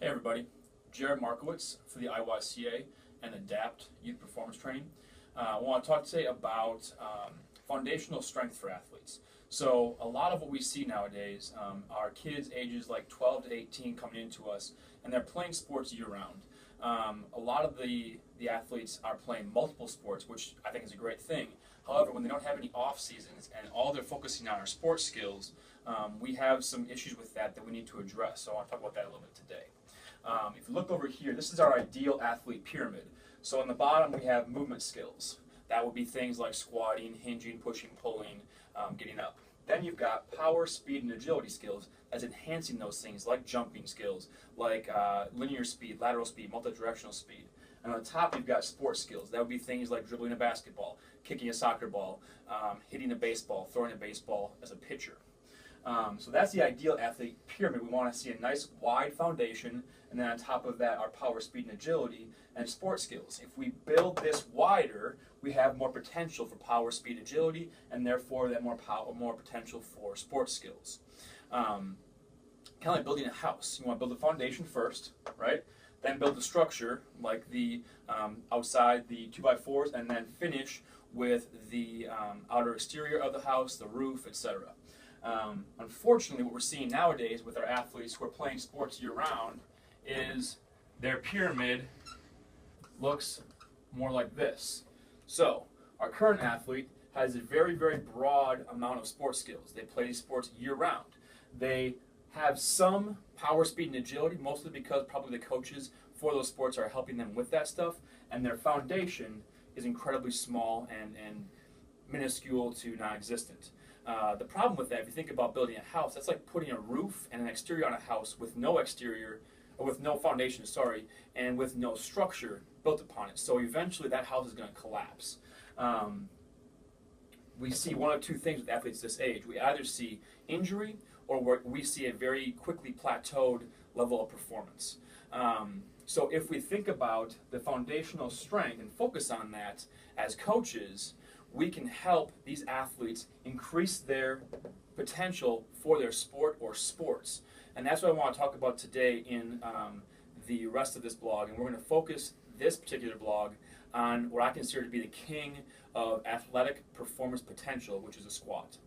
Hey everybody, Jared Markiewicz for the IYCA and ADAPT Youth Performance Training. I want to talk today about foundational strength for athletes. So a lot of what we see nowadays are kids ages like 12 to 18 coming into us, and they're playing sports year-round. A lot of the athletes are playing multiple sports, which I think is a great thing. However, when they don't have any off seasons and all they're focusing on are sports skills, we have some issues with that we need to address. So I want to talk about that a little bit today. If you look over here, this is our ideal athlete pyramid. So on the bottom we have movement skills. That would be things like squatting, hinging, pushing, pulling, getting up. Then you've got power, speed, and agility skills as enhancing those things like jumping skills, like linear speed, lateral speed, multi-directional speed. And on the top you've got sports skills. That would be things like dribbling a basketball, kicking a soccer ball, hitting a baseball, throwing a baseball as a pitcher. So that's the ideal athlete pyramid. We want to see a nice wide foundation, and then on top of that our power, speed, and agility and sports skills. If we build this wider, we have more potential for power, speed, agility, and therefore that more potential for sports skills. Kind of like building a house. You want to build the foundation first, right? Then build the structure, like the outside, the 2x4s, and then finish with the outer exterior of the house, the roof, etc. Unfortunately, what we're seeing nowadays with our athletes who are playing sports year-round is their pyramid looks more like this. So, our current athlete has a very, very broad amount of sports skills. They play sports year-round. They have some power, speed, and agility, mostly because probably the coaches for those sports are helping them with that stuff, and their foundation is incredibly small and minuscule to non-existent. The problem with that, if you think about building a house, that's like putting a roof and an exterior on a house with no exterior, or with no foundation, sorry, and with no structure built upon it. So eventually that house is going to collapse. We see one of two things with athletes this age. We either see injury or we see a very quickly plateaued level of performance. So if we think about the foundational strength and focus on that as coaches, we can help these athletes increase their potential for their sport or sports. And that's what I want to talk about today in the rest of this blog. And we're going to focus this particular blog on what I consider to be the king of athletic performance potential, which is a squat.